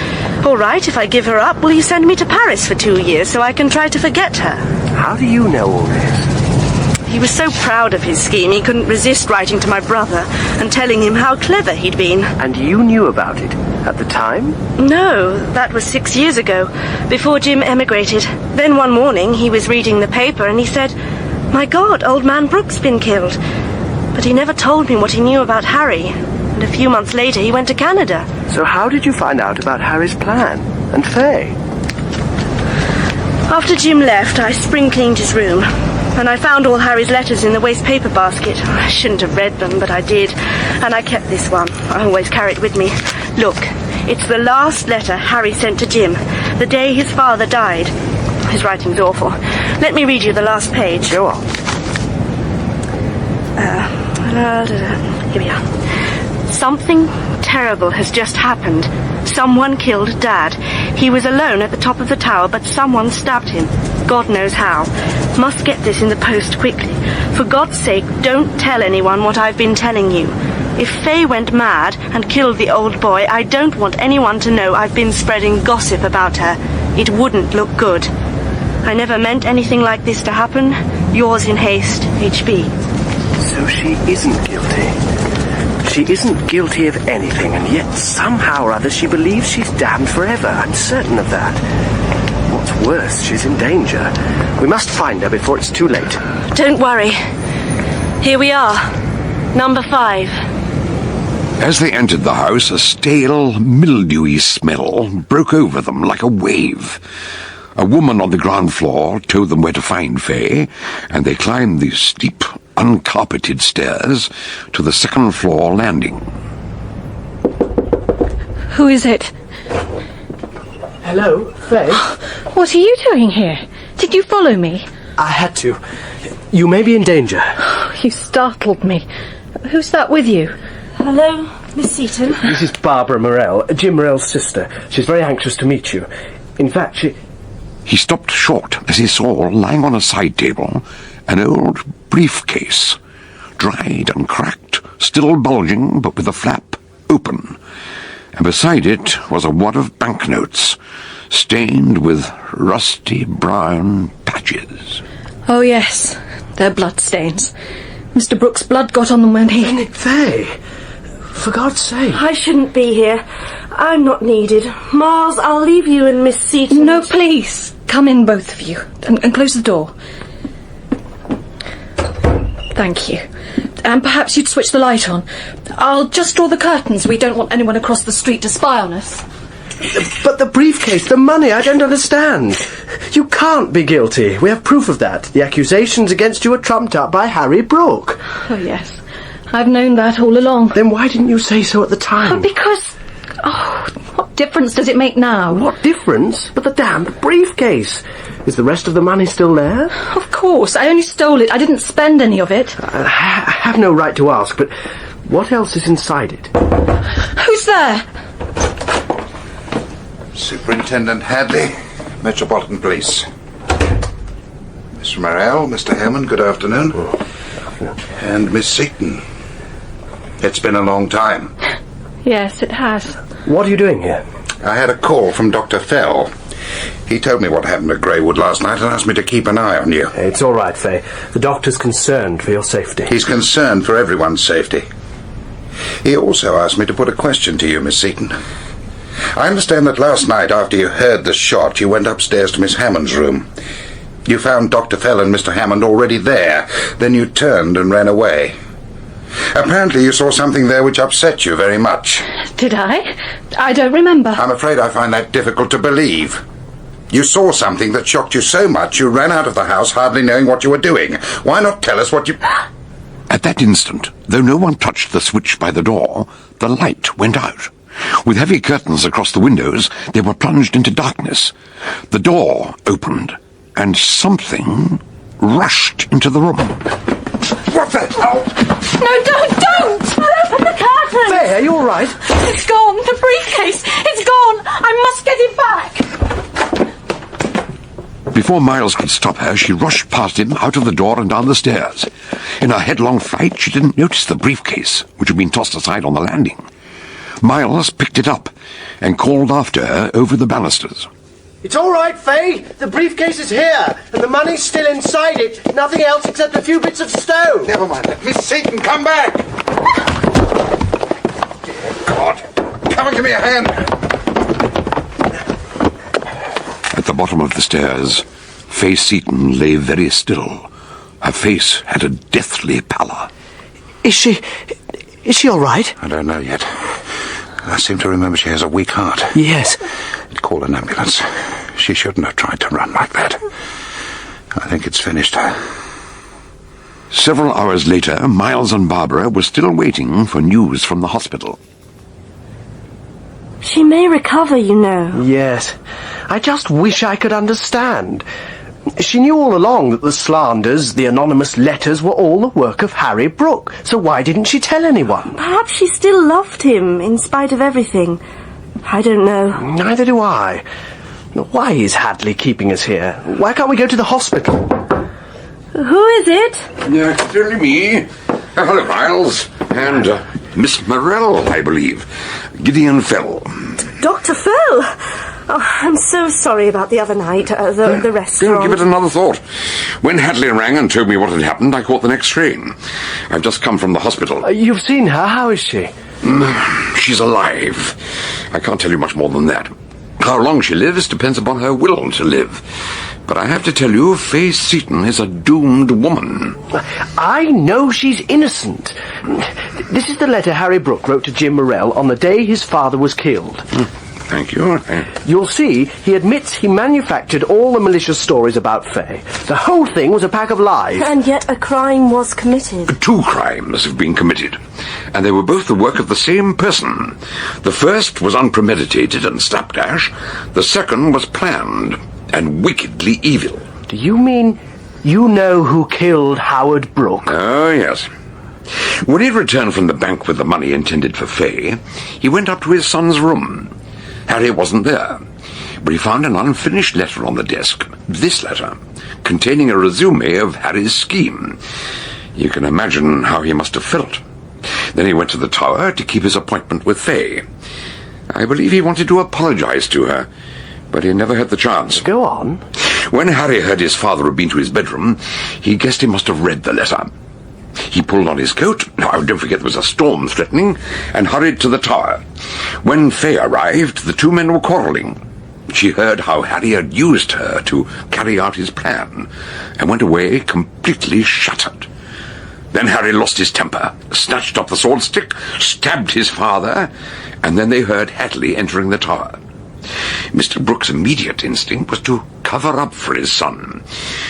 "All right, if I give her up, will you send me to Paris for 2 years so I can try to forget her?" How do you know all this? He was so proud of his scheme he couldn't resist writing to my brother and telling him how clever he'd been. And you knew about it at the time? No, that was 6 years ago, before Jim emigrated. Then one morning he was reading the paper and he said, "My God, old man Brooke's been killed." But he never told me what he knew about Harry. And a few months later he went to Canada. So how did you find out about Harry's plan? And Faye? After Jim left, I spring-cleaned his room. And I found all Harry's letters in the waste paper basket. I shouldn't have read them, but I did. And I kept this one. I always carry it with me. Look, it's the last letter Harry sent to Jim, the day his father died. His writing's awful. Let me read you the last page. Go on. Here we are. "Something terrible has just happened. Someone killed Dad. He was alone at the top of the tower, but someone stabbed him. God knows how. Must get this in the post quickly. For God's sake, don't tell anyone what I've been telling you. If Faye went mad and killed the old boy, I don't want anyone to know I've been spreading gossip about her. It wouldn't look good. I never meant anything like this to happen. Yours in haste, HB." So she isn't guilty. She isn't guilty of anything, and yet somehow or other she believes she's damned forever. I'm certain of that. What's worse, she's in danger. We must find her before it's too late. Don't worry. Here we are. Number 5. As they entered the house, a stale, mildewy smell broke over them like a wave. A woman on the ground floor told them where to find Faye, and they climbed the steep, uncarpeted stairs to the second-floor landing. Who is it? Hello, Faye? What are you doing here? Did you follow me? I had to. You may be in danger. You startled me. Who's that with you? Hello, Miss Seaton. This is Barbara Morell, Jim Morell's sister. She's very anxious to meet you. In fact, He stopped short as he saw, lying on a side table, an old briefcase, dried and cracked, still bulging, but with the flap open. And beside it was a wad of banknotes, stained with rusty brown patches. Oh, yes. They're bloodstains. Mr. Brooke's blood got on them when he... Faye, for God's sake. I shouldn't be here. I'm not needed. Miles, I'll leave you and Miss Seaton. No, please. Come in, both of you. And close the door. Thank you. And perhaps you'd switch the light on. I'll just draw the curtains. We don't want anyone across the street to spy on us. But the briefcase, the money, I don't understand. You can't be guilty. We have proof of that. The accusations against you are trumped up by Harry Brooke. Oh, yes. I've known that all along. Then why didn't you say so at the time? Because... Oh, what difference does it make now? What difference? But the damned briefcase. Is the rest of the money still there? Of course. I only stole it. I didn't spend any of it. I have no right to ask, but what else is inside it? Who's there? Superintendent Hadley, Metropolitan Police. Mr. Morell, Mr. Hammond, good afternoon. And Miss Seaton. It's been a long time. Yes, it has. What are you doing here? I had a call from Dr. Fell. He told me what happened at Greywood last night and asked me to keep an eye on you. It's all right, Faye. The doctor's concerned for your safety. He's concerned for everyone's safety. He also asked me to put a question to you, Miss Seaton. I understand that last night, after you heard the shot, you went upstairs to Miss Hammond's room. You found Dr. Fell and Mr. Hammond already there. Then you turned and ran away. Apparently you saw something there which upset you very much. Did I? I don't remember. I'm afraid I find that difficult to believe. You saw something that shocked you so much you ran out of the house hardly knowing what you were doing. Why not tell us what you... At that instant, though no one touched the switch by the door, the light went out. With heavy curtains across the windows, they were plunged into darkness. The door opened, and something rushed into the room. What the hell? No, don't! Open the curtain! Faye, are you all right? It's gone. The briefcase. It's gone. I must get it back. Before Miles could stop her, she rushed past him, out of the door and down the stairs. In her headlong flight, she didn't notice the briefcase, which had been tossed aside on the landing. Miles picked it up and called after her over the banisters. It's all right, Faye. The briefcase is here, and the money's still inside it. Nothing else except a few bits of stone. Never mind. Miss Seaton, come back! Dear God. Come and give me a hand. At the bottom of the stairs, Faye Seaton lay very still. Her face had a deathly pallor. Is she all right? I don't know yet. I seem to remember she has a weak heart. Yes. Call an ambulance. She shouldn't have tried to run like that. I think it's finished. Several hours later, Miles and Barbara were still waiting for news from the hospital. She may recover, you know. Yes. I just wish I could understand. She knew all along that the slanders, the anonymous letters, were all the work of Harry Brooke. So why didn't she tell anyone? Perhaps she still loved him, in spite of everything. I don't know. Neither do I. Why is Hadley keeping us here? Why can't we go to the hospital? Who is it? It's only me. Hello, Miles. And Miss Morell, I believe. Gideon Fell. Dr. Fell? Oh, I'm so sorry about the other night, the restaurant. Give it another thought. When Hadley rang and told me what had happened, I caught the next train. I've just come from the hospital. You've seen her? How is she? She's alive. I can't tell you much more than that. How long she lives depends upon her will to live. But I have to tell you, Faye Seaton is a doomed woman. I know she's innocent. This is the letter Harry Brooke wrote to Jim Morell on the day his father was killed. Thank you. You'll see, he admits he manufactured all the malicious stories about Faye. The whole thing was a pack of lies. And yet a crime was committed. 2 crimes have been committed, and they were both the work of the same person. The first was unpremeditated and slapdash. The second was planned and wickedly evil. Do you mean you know who killed Howard Brooke? Oh, yes. When he returned from the bank with the money intended for Faye, he went up to his son's room. Harry wasn't there, but he found an unfinished letter on the desk. This letter, containing a resume of Harry's scheme. You can imagine how he must have felt. Then he went to the tower to keep his appointment with Faye. I believe he wanted to apologize to her, but he never had the chance. Go on. When Harry heard his father had been to his bedroom, he guessed he must have read the letter. He pulled on his coat, don't forget there was a storm threatening, and hurried to the tower. When Faye arrived, the 2 men were quarrelling. She heard how Harry had used her to carry out his plan, and went away completely shattered. Then Harry lost his temper, snatched up the sword stick, stabbed his father, and then they heard Hadley entering the tower. Mr. Brooke's immediate instinct was to cover up for his son.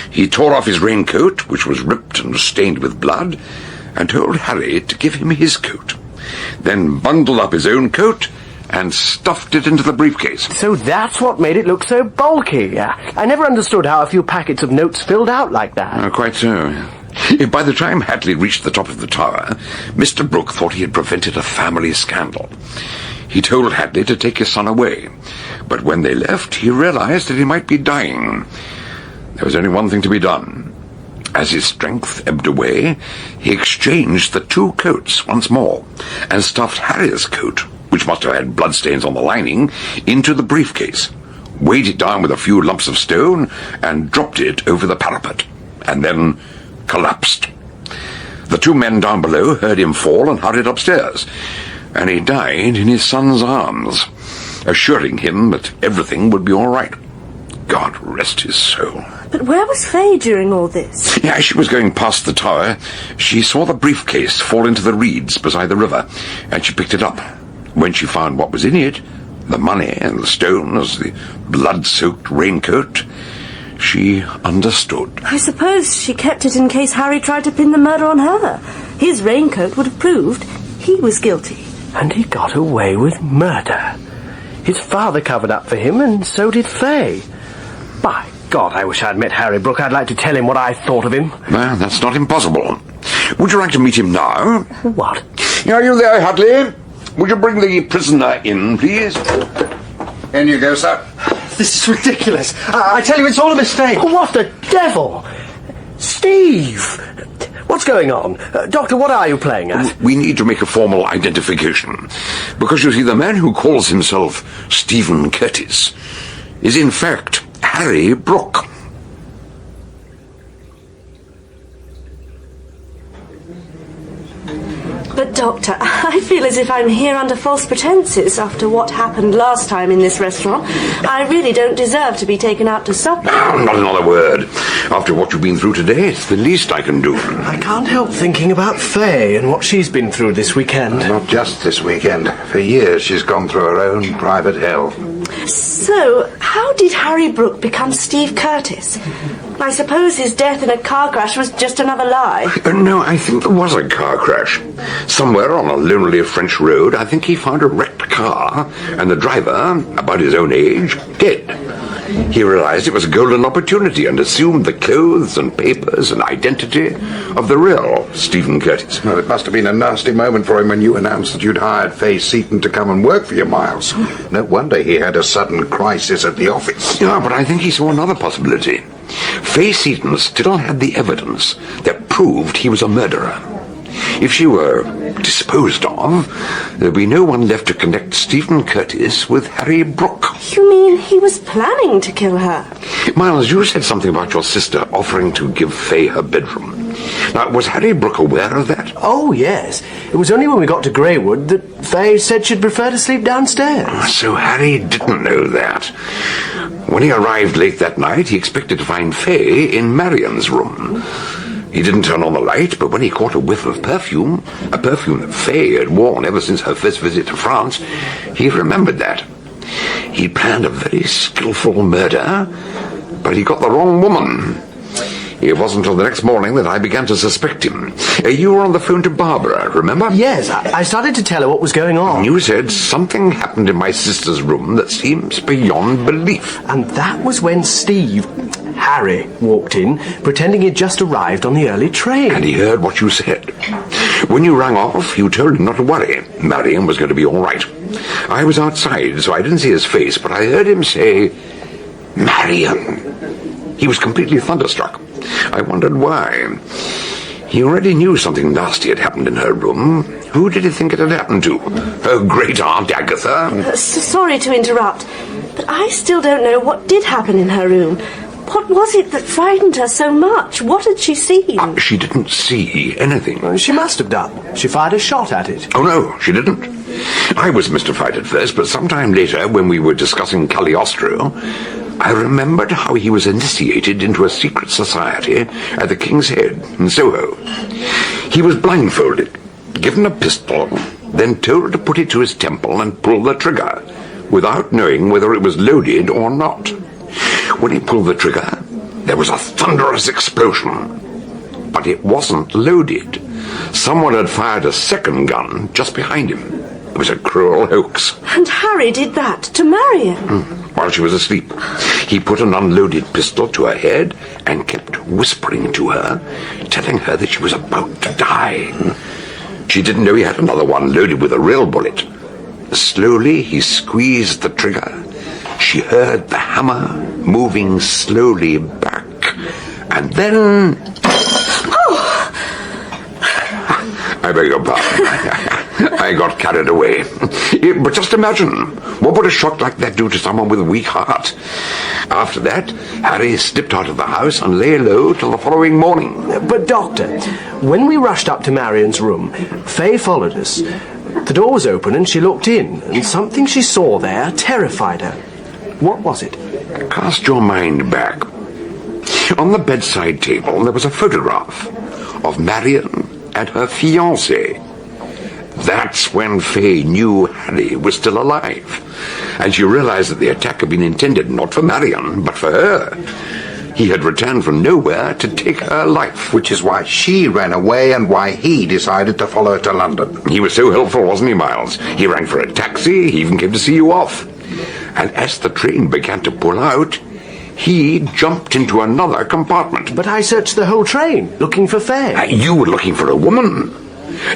He tore off his raincoat, which was ripped and stained with blood, and told Harry to give him his coat. Then bundled up his own coat and stuffed it into the briefcase. So that's what made it look so bulky. I never understood how a few packets of notes filled out like that. Quite so. By the time Hadley reached the top of the tower, Mr. Brooke thought he had prevented a family scandal. He told Hadley to take his son away, but when they left, he realized that he might be dying. There was only one thing to be done. As his strength ebbed away, he exchanged the 2 coats once more, and stuffed Harry's coat, which must have had bloodstains on the lining, into the briefcase, weighed it down with a few lumps of stone, and dropped it over the parapet, and then collapsed. The 2 men down below heard him fall and hurried upstairs, and he died in his son's arms, assuring him that everything would be all right. God rest his soul. But where was Faye during all this? As she was going past the tower, she saw the briefcase fall into the reeds beside the river, and she picked it up. When she found what was in it, the money and the stones, the blood-soaked raincoat, she understood. I suppose she kept it in case Harry tried to pin the murder on her. His raincoat would have proved he was guilty. And he got away with murder. His father covered up for him, and so did Faye. By God, I wish I'd met Harry Brooke. I'd like to tell him what I thought of him. Well, that's not impossible. Would you like to meet him now? What? Are you there, Hadley? Would you bring the prisoner in, please? In you go, sir. this is ridiculous. I tell you, it's all a mistake. What the devil? Steve! What's going on? Doctor, what are you playing at? We need to make a formal identification. Because you see, the man who calls himself Stephen Curtis is in fact Harry Brooke. But, Doctor, I feel as if I'm here under false pretenses after what happened last time in this restaurant. I really don't deserve to be taken out to supper. No, not another word. After what you've been through today, it's the least I can do. I can't help thinking about Faye and what she's been through this weekend. Not just this weekend. For years she's gone through her own private hell. So, how did Harry Brooke become Steve Curtis? I suppose his death in a car crash was just another lie. No, I think there was a car crash. Somewhere on a lonely French road, I think he found a wrecked car, and the driver, about his own age, dead. He realized it was a golden opportunity and assumed the clothes and papers and identity of the real Stephen Curtis. Well, it must have been a nasty moment for him when you announced that you'd hired Faye Seaton to come and work for you, Miles. No wonder he had a sudden crisis at the office. Yeah, but I think he saw another possibility. Faye Seaton still had the evidence that proved he was a murderer. If she were disposed of, there'd be no one left to connect Stephen Curtis with Harry Brooke. You mean he was planning to kill her? Miles, you said something about your sister offering to give Faye her bedroom. Now, was Harry Brooke aware of that? Oh, yes. It was only when we got to Greywood that Faye said she'd prefer to sleep downstairs. So Harry didn't know that. When he arrived late that night, he expected to find Faye in Marian's room. He didn't turn on the light, but when he caught a whiff of perfume, a perfume that Faye had worn ever since her first visit to France, he remembered that. He planned a very skillful murder, but he got the wrong woman. It wasn't until the next morning that I began to suspect him. You were on the phone to Barbara, remember? Yes, I started to tell her what was going on. You said something happened in my sister's room that seems beyond belief. And that was when Harry, walked in, pretending he'd just arrived on the early train. And he heard what you said. When you rang off, you told him not to worry. Marian was going to be all right. I was outside, so I didn't see his face, but I heard him say, Marian. He was completely thunderstruck. I wondered why. He already knew something nasty had happened in her room. Who did he think it had happened to? Her great-aunt Agatha? Sorry to interrupt, but I still don't know what did happen in her room. What was it that frightened her so much? What had she seen? She didn't see anything. She must have done. She fired a shot at it. Oh, no, she didn't. I was mystified at first, but sometime later, when we were discussing Cagliostro, I remembered how he was initiated into a secret society at the King's Head in Soho. He was blindfolded, given a pistol, then told to put it to his temple and pull the trigger, without knowing whether it was loaded or not. When he pulled the trigger, there was a thunderous explosion. But it wasn't loaded. Someone had fired a second gun just behind him. It was a cruel hoax. And Harry did that to Marian? While she was asleep. He put an unloaded pistol to her head and kept whispering to her, telling her that she was about to die. She didn't know he had another one loaded with a real bullet. Slowly, he squeezed the trigger. She heard the hammer moving slowly back. And then... Oh! I beg your pardon. I got carried away. But just imagine, what would a shock like that do to someone with a weak heart? After that, Harry slipped out of the house and lay low till the following morning. But, Doctor, when we rushed up to Marian's room, Faye followed us. The door was open and she looked in, and something she saw there terrified her. What was it? Cast your mind back. On the bedside table, there was a photograph of Marian and her fiancé. That's when Faye knew Harry was still alive. And she realized that the attack had been intended not for Marian, but for her. He had returned from nowhere to take her life. Which is why she ran away and why he decided to follow her to London. He was so helpful, wasn't he, Miles? He rang for a taxi, he even came to see you off. And as the train began to pull out, he jumped into another compartment. But I searched the whole train, looking for Faye. You were looking for a woman.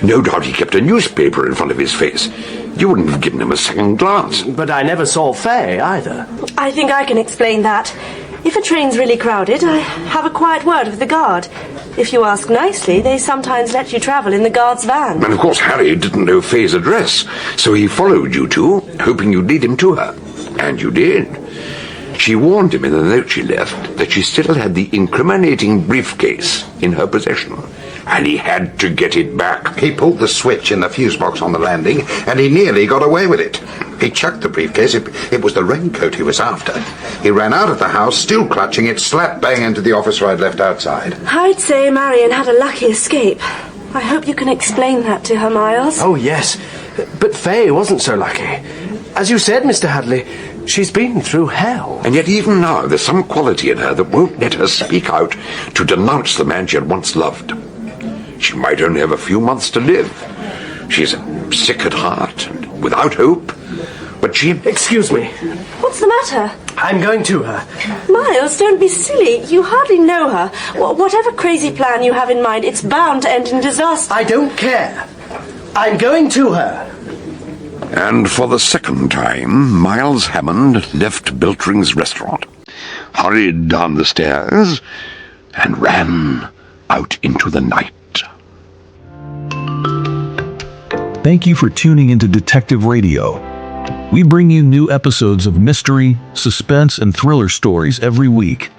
No doubt he kept a newspaper in front of his face. You wouldn't have given him a second glance. But I never saw Fay, either. I think I can explain that. If a train's really crowded, I have a quiet word with the guard. If you ask nicely, they sometimes let you travel in the guard's van. And of course Harry didn't know Fay's address, so he followed you two, hoping you'd lead him to her. And you did. She warned him in the note she left that she still had the incriminating briefcase in her possession, and he had to get it back. He pulled the switch in the fuse box on the landing, and he nearly got away with it. He chucked the briefcase. It was the raincoat he was after. He ran out of the house, still clutching it, slap bang into the officer I'd left outside. I'd say Marion had a lucky escape. I hope you can explain that to her, Miles. Oh, yes. But Fay wasn't so lucky. As you said, Mr. Hadley, she's been through hell. And yet even now there's some quality in her that won't let her speak out to denounce the man she had once loved. She might only have a few months to live. She's sick at heart and without hope. But she... Excuse me. What's the matter? I'm going to her. Miles, don't be silly. You hardly know her. Whatever crazy plan you have in mind, it's bound to end in disaster. I don't care. I'm going to her. And for the second time, Miles Hammond left Beltring's restaurant, hurried down the stairs, and ran out into the night. Thank you for tuning into Detective Radio. We bring you new episodes of mystery, suspense, and thriller stories every week.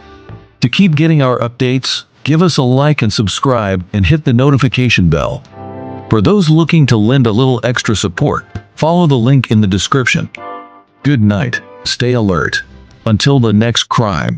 To keep getting our updates, give us a like and subscribe, and hit the notification bell. For those looking to lend a little extra support, follow the link in the description. Good night, stay alert. Until the next crime.